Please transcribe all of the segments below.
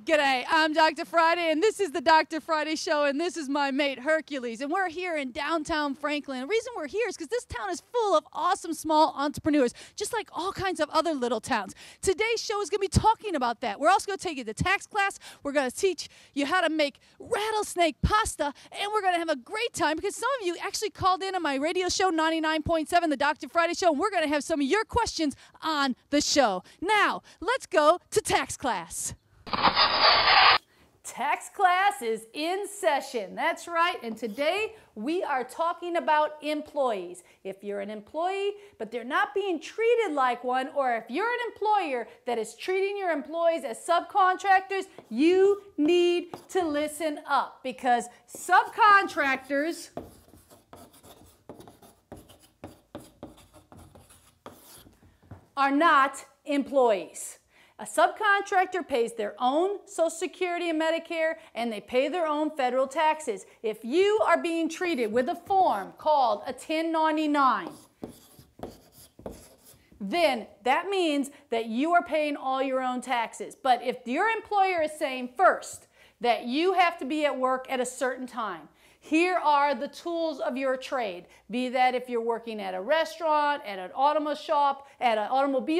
G'day, I'm Dr. Friday, and this is the Dr. Friday Show, and this is my mate Hercules, and we're here in downtown Franklin. The reason we're here is because this town is full of awesome small entrepreneurs, just like all kinds of other little towns. Today's show is going to be talking about that. We're also going to take you to tax class. We're going to teach you how to make rattlesnake pasta, and we're going to have a great time because some of you actually called in on my radio show, 99.7, the Dr. Friday Show, and we're going to have some of your questions on the show. Now, let's go to tax class. Tax class is in session. That's right. And today we are talking about employees. If you're an employee, but they're not being treated like one, or if you're an employer that is treating your employees as subcontractors, you need to listen up because subcontractors are not employees. A subcontractor pays their own Social Security and Medicare, and they pay their own federal taxes. If you are being treated with a form called a 1099, then that means that you are paying all your own taxes. But if your employer is saying first that you have to be at work at a certain time, here are the tools of your trade. Be that if you're working at a restaurant, at an automobile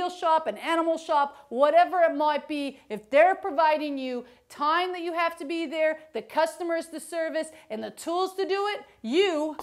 shop, an animal shop, whatever it might be, if they're providing you time that you have to be there, the customers to service, and the tools to do it, you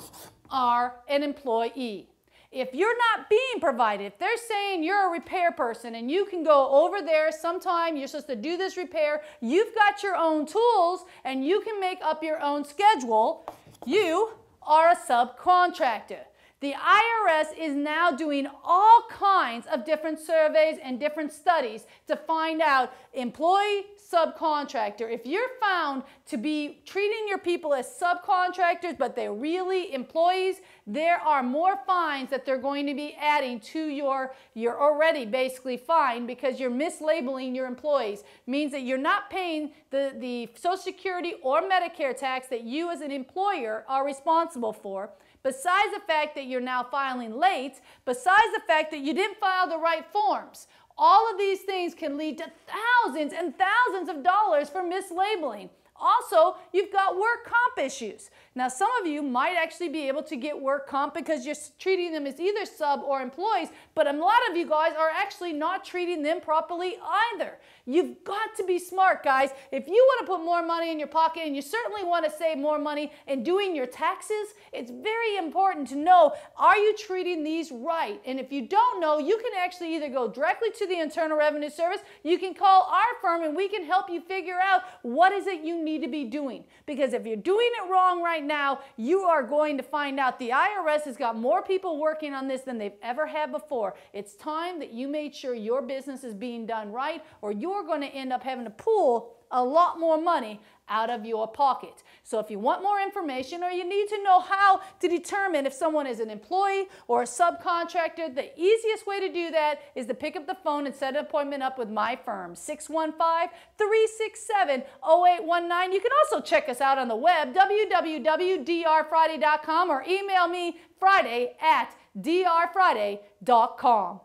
are an employee. If you're not being provided, if they're saying you're a repair person and you can go over there sometime, you're supposed to do this repair, you've got your own tools and you can make up your own schedule, you are a subcontractor. The IRS is now doing all kinds of different surveys and different studies to find out employee, subcontractor. If you're found to be treating your people as subcontractors, but they're really employees, there are more fines that they're going to be adding to you're already basically fined because you're mislabeling your employees. Means that you're not paying the Social Security or Medicare tax that you as an employer are responsible for. Besides the fact that you're now filing late, besides the fact that you didn't file the right forms, all of these things can lead to thousands and thousands of dollars for mislabeling. Also, you've got work comp issues. Now, some of you might actually be able to get work comp because you're treating them as either sub or employees, but a lot of you guys are actually not treating them properly either. You've got to be smart, guys. If you want to put more money in your pocket and you certainly want to save more money in doing your taxes, it's very important to know, are you treating these right? And if you don't know, you can actually either go directly to the Internal Revenue Service, you can call our firm and we can help you figure out what is it you need to be doing. Because if you're doing it wrong right now, you are going to find out the IRS has got more people working on this than they've ever had before. It's time that you made sure your business is being done right, or you're going to end up having to pull a lot more money out of your pocket. So if you want more information or you need to know how to determine if someone is an employee or a subcontractor, the easiest way to do that is to pick up the phone and set an appointment up with my firm, 615-367-0819. You can also check us out on the web, www.drfriday.com, or email me friday@drfriday.com.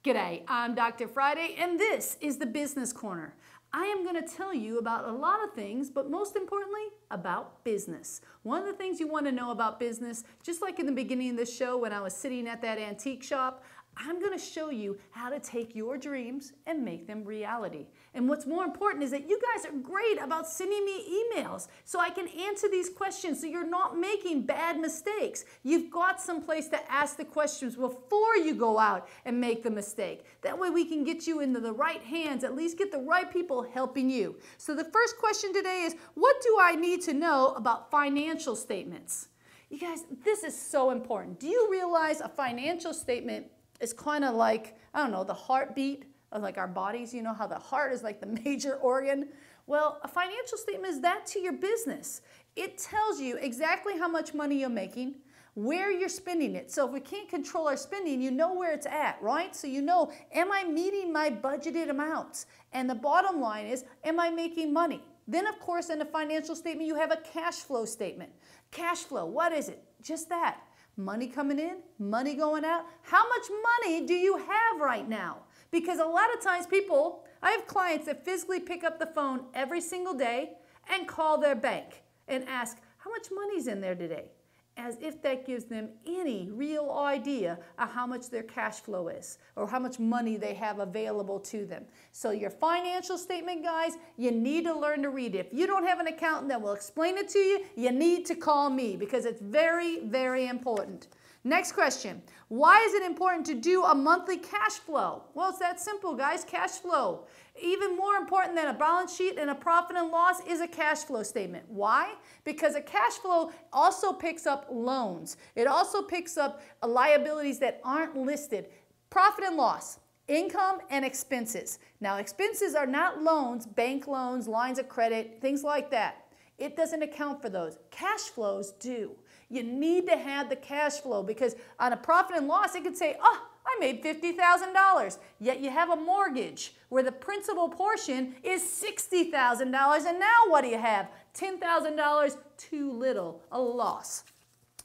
G'day, I'm Dr. Friday, and this is the Business Corner. I am going to tell you about a lot of things, but most importantly, about business. One of the things you want to know about business, just like in the beginning of this show when I was sitting at that antique shop, I'm going to show you how to take your dreams and make them reality. And what's more important is that you guys are great about sending me emails so I can answer these questions so you're not making bad mistakes. You've got some place to ask the questions before you go out and make the mistake. That way we can get you into the right hands, at least get the right people helping you. So the first question today is, what do I need to know about financial statements? You guys, this is so important. Do you realize a financial statement is kind of like, I don't know, the heartbeat of like our bodies? You know how the heart is like the major organ? Well, a financial statement is that to your business. It tells you exactly how much money you're making, where you're spending it. So if we can't control our spending, you know where it's at, right? So you know, am I meeting my budgeted amounts? And the bottom line is, am I making money? Then, of course, in a financial statement, you have a cash flow statement. Cash flow, what is it? Just that. Money coming in, money going out. How much money do you have right now? Because a lot of times people I have clients that physically pick up the phone every single day and call their bank and ask, how much money's in there today? As if that gives them any real idea of how much their cash flow is or how much money they have available to them. So your financial statement, guys, you need to learn to read it. If you don't have an accountant that will explain it to you, you need to call me because it's very, very important. Next question. Why is it important to do a monthly cash flow? Well, it's that simple, guys. Cash flow. Even more important than a balance sheet and a profit and loss is a cash flow statement. Why? Because a cash flow also picks up loans. It also picks up liabilities that aren't listed. Profit and loss, income and expenses. Now, expenses are not loans, bank loans, lines of credit, things like that. It doesn't account for those. Cash flows do. You need to have the cash flow because on a profit and loss, it could say, oh, I made $50,000. Yet you have a mortgage where the principal portion is $60,000. And now what do you have? $10,000, too little, a loss.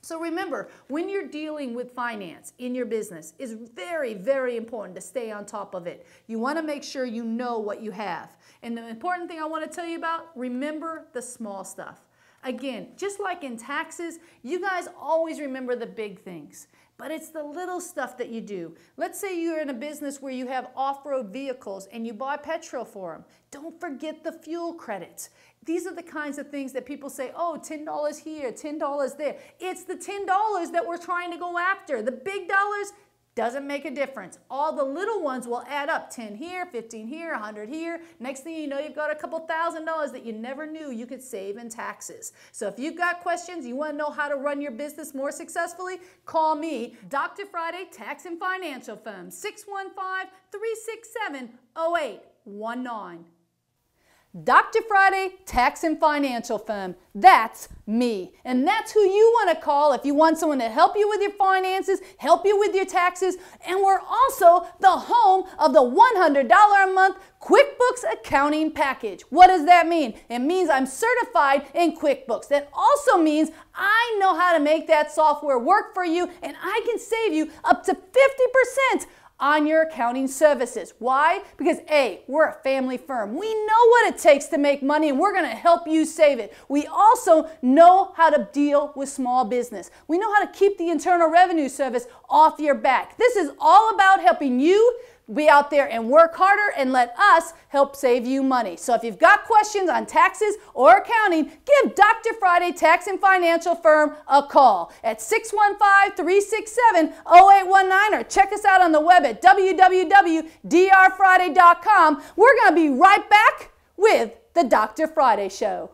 So remember, when you're dealing with finance in your business, it's very, very important to stay on top of it. You want to make sure you know what you have. And the important thing I want to tell you about, remember the small stuff. Again, just like in taxes, you guys always remember the big things, but it's the little stuff that you do. Let's say you're in a business where you have off-road vehicles and you buy petrol for them. Don't forget the fuel credits. These are the kinds of things that people say, oh, $10 here, $10 there. It's the $10 that we're trying to go after. The big dollars doesn't make a difference. All the little ones will add up. 10 here, 15 here, 100 here. Next thing you know, you've got a couple $1,000s that you never knew you could save in taxes. So if you've got questions, you want to know how to run your business more successfully, call me, Dr. Friday Tax and Financial Firm, 615-367-0819. Dr. Friday Tax and Financial Firm. That's me. And that's who you want to call if you want someone to help you with your finances, help you with your taxes, and we're also the home of the $100 a month QuickBooks accounting package. What does that mean? It means I'm certified in QuickBooks. That also means I know how to make that software work for you, and I can save you up to 50% on your accounting services. Why? Because A, we're a family firm. We know what it takes to make money and we're going to help you save it. We also know how to deal with small business. We know how to keep the Internal Revenue Service off your back. This is all about helping you be out there and work harder and let us help save you money. So if you've got questions on taxes or accounting, give Dr. Friday Tax and Financial Firm a call at 615-367-0819 or check us out on the web at www.drfriday.com. We're going to be right back with the Dr. Friday Show.